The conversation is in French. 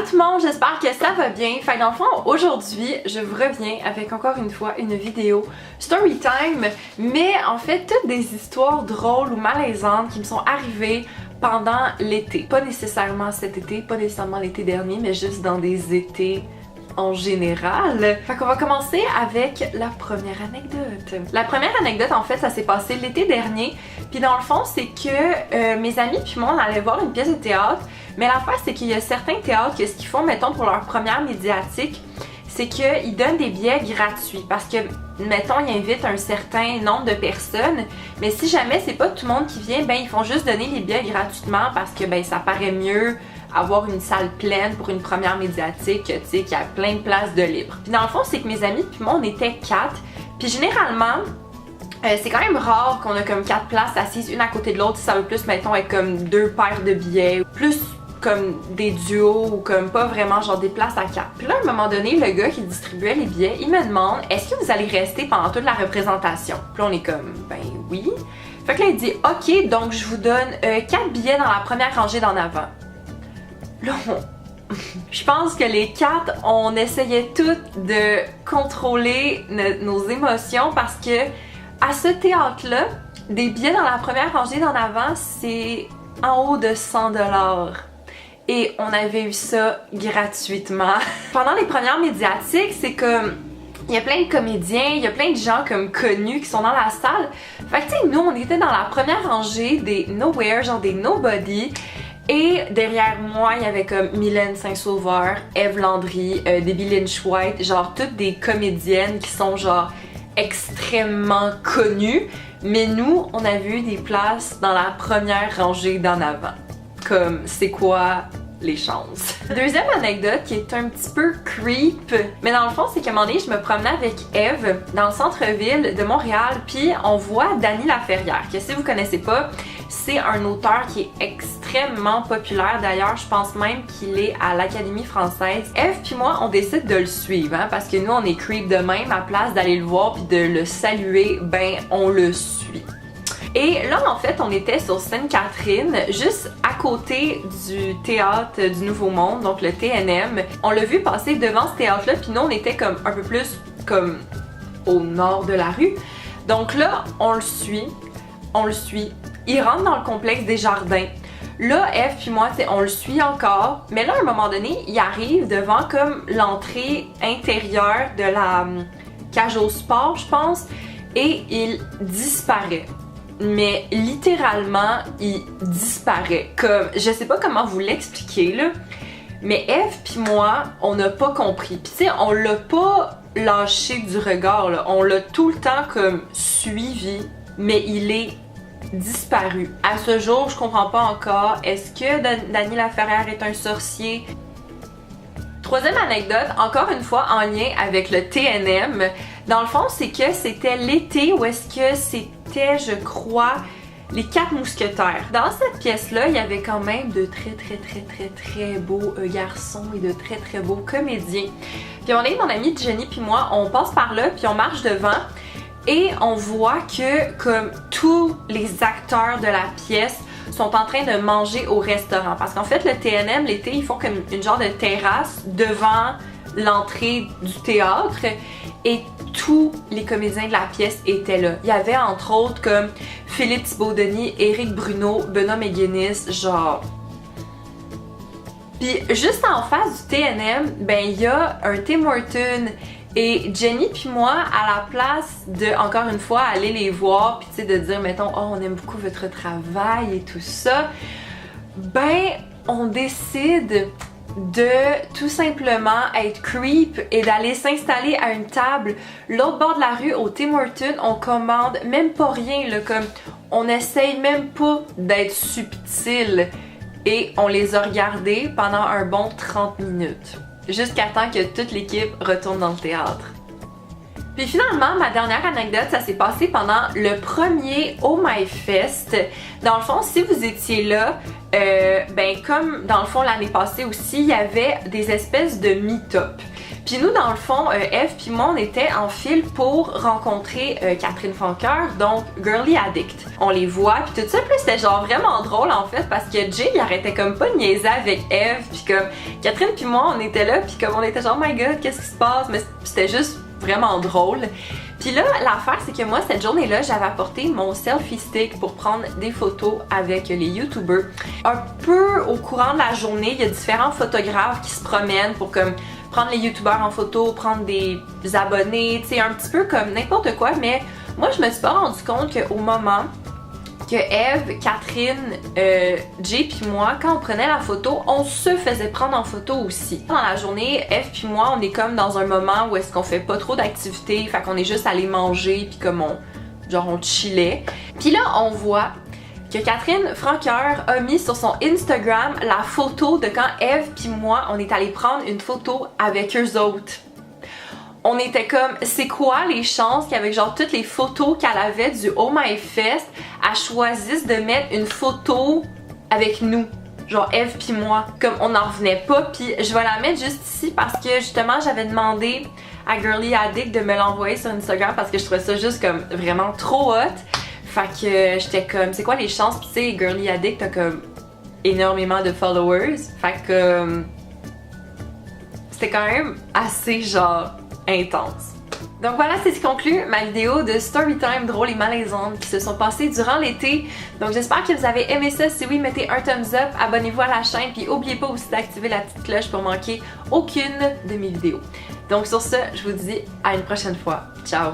Allô tout le monde, j'espère que ça va bien. Fait que dans le fond, aujourd'hui, je vous reviens avec encore une fois une vidéo story time, mais en fait toutes des histoires drôles ou malaisantes qui me sont arrivées pendant l'été. Pas nécessairement cet été, pas nécessairement l'été dernier, mais juste dans des étés en général. Fait qu'on va commencer avec la première anecdote. La première anecdote, en fait, ça s'est passé l'été dernier. Puis dans le fond, c'est que mes amis puis moi, on allait voir une pièce de théâtre. Mais l'affaire, c'est qu'il y a certains théâtres que ce qu'ils font, mettons, pour leur première médiatique, c'est qu'ils donnent des billets gratuits. Parce que, mettons, ils invitent un certain nombre de personnes. Mais si jamais c'est pas tout le monde qui vient, ben ils font juste donner les billets gratuitement parce que, ben ça paraît mieux avoir une salle pleine pour une première médiatique, tu sais, qu'il y a plein de places de libre. Puis dans le fond, c'est que mes amis puis moi, on était 4. Puis généralement, c'est quand même rare qu'on a comme 4 places assises une à côté de l'autre. Ça veut plus, mettons, être comme 2 paires de billets. Plus comme des duos ou comme pas vraiment genre des places à 4. Puis là, à un moment donné, le gars qui distribuait les billets, il me demande « Est-ce que vous allez rester pendant toute la représentation? » Puis là, on est comme « Ben oui. » Fait que là, il dit « Ok, donc je vous donne 4 billets dans la première rangée d'en avant. » Là, je pense que les 4, on essayait toutes de contrôler nos émotions parce que à ce théâtre-là, des billets dans la première rangée d'en avant, c'est en haut de 100$. Et on avait eu ça gratuitement. Pendant les premières médiatiques, c'est comme il y a plein de comédiens, il y a plein de gens comme connus qui sont dans la salle. Fait que tu sais, nous, on était dans la première rangée des nowhere, genre des nobody. Et derrière moi, il y avait comme Mylène Saint-Sauveur, Ève Landry, Debbie Lynch White, genre toutes des comédiennes qui sont genre extrêmement connues. Mais nous, on a vu des places dans la première rangée d'en avant. Comme, c'est quoi les chances? Deuxième anecdote qui est un petit peu creep, mais dans le fond, c'est qu'à un moment donné, je me promenais avec Ève dans le centre-ville de Montréal, puis on voit Dany Laferrière, que si vous connaissez pas, c'est un auteur qui est extrêmement populaire. D'ailleurs, je pense même qu'il est à l'Académie française. Ève puis moi, on décide de le suivre, hein, parce que nous, on est creep de même. À place d'aller le voir puis de le saluer, ben, on le suit. Et là, en fait, on était sur Sainte-Catherine, juste à côté du théâtre du Nouveau Monde, donc le TNM. On l'a vu passer devant ce théâtre-là, puis nous, on était comme un peu plus comme au nord de la rue. Donc là, on le suit. Il rentre dans le complexe des jardins. Là, Ève puis moi, on le suit encore. Mais là, à un moment donné, il arrive devant comme l'entrée intérieure de la cage au sport, je pense, et il disparaît. Mais littéralement, il disparaît. Comme, je sais pas comment vous l'expliquer là, mais Ève puis moi, on n'a pas compris. Puis tu sais, on l'a pas lâché du regard, là. On l'a tout le temps comme suivi, mais il est disparu. À ce jour, je comprends pas encore. Est-ce que Dany Laferrière est un sorcier? Troisième anecdote, encore une fois en lien avec le TNM. Dans le fond, c'est que c'était l'été où est-ce que c'était, je crois, les 4 mousquetaires. Dans cette pièce-là, il y avait quand même de très beaux garçons et de très beaux comédiens. Puis on est mon amie Jenny puis moi, on passe par là puis on marche devant et on voit que comme tous les acteurs de la pièce sont en train de manger au restaurant. Parce qu'en fait, le TNM, l'été, ils font comme une genre de terrasse devant l'entrée du théâtre et tous les comédiens de la pièce étaient là. Il y avait entre autres comme Philippe Thibaud-Denis, Éric Bruno, Benoît McGuinness, genre. Puis juste en face du TNM, ben il y a un Tim Hortons. Et Jenny puis moi, à la place de, encore une fois, aller les voir puis tu sais, de dire, mettons, oh, on aime beaucoup votre travail et tout ça, ben, on décide de tout simplement être creep et d'aller s'installer à une table l'autre bord de la rue au Tim Hortons. On commande même pas rien, là, comme on essaye même pas d'être subtil et on les a regardés pendant un bon 30 minutes. Jusqu'à temps que toute l'équipe retourne dans le théâtre. Puis finalement, ma dernière anecdote, ça s'est passé pendant le premier Oh My Fest. Dans le fond, si vous étiez là, ben comme dans le fond l'année passée aussi, il y avait des espèces de meet-up. Puis nous, dans le fond, Eve puis moi, on était en file pour rencontrer Catherine Francoeur, donc Girly Addict. On les voit, puis tout ça, puis c'était genre vraiment drôle en fait, parce que Jay, il arrêtait comme pas de niaiser avec Eve, puis comme Catherine puis moi, on était là, puis comme on était genre, oh my god, qu'est-ce qui se passe? Mais c'était juste vraiment drôle. Puis là, l'affaire, c'est que moi, cette journée-là, j'avais apporté mon selfie stick pour prendre des photos avec les YouTubers. Un peu au courant de la journée, il y a différents photographes qui se promènent pour comme prendre les YouTubers en photo, prendre des abonnés, tu sais, un petit peu comme n'importe quoi, mais moi, je me suis pas rendu compte qu'au moment que Eve, Catherine, Jay puis moi, quand on prenait la photo, on se faisait prendre en photo aussi. Dans la journée, Eve puis moi, on est comme dans un moment où est-ce qu'on fait pas trop d'activités, fait qu'on est juste allé manger puis comme on chillait. Puis là, on voit que Catherine Francoeur a mis sur son Instagram la photo de quand Eve puis moi, on est allé prendre une photo avec eux autres. On était comme, c'est quoi les chances qu'avec genre toutes les photos qu'elle avait du Oh My Fest, elle choisisse de mettre une photo avec nous, genre Eve puis moi, comme on n'en revenait pas. Puis je vais la mettre juste ici parce que justement j'avais demandé à Girly Addict de me l'envoyer sur Instagram parce que je trouvais ça juste comme vraiment trop hot. Fait que j'étais comme, c'est quoi les chances? Puis tu sais, Girly Addict a comme énormément de followers, fait que c'était quand même assez genre intense. Donc voilà, c'est ce qui conclut ma vidéo de storytime drôle et malaisante qui se sont passées durant l'été. Donc j'espère que vous avez aimé ça. Si oui, mettez un thumbs up, abonnez-vous à la chaîne, puis n'oubliez pas aussi d'activer la petite cloche pour manquer aucune de mes vidéos. Donc sur ce, je vous dis à une prochaine fois. Ciao!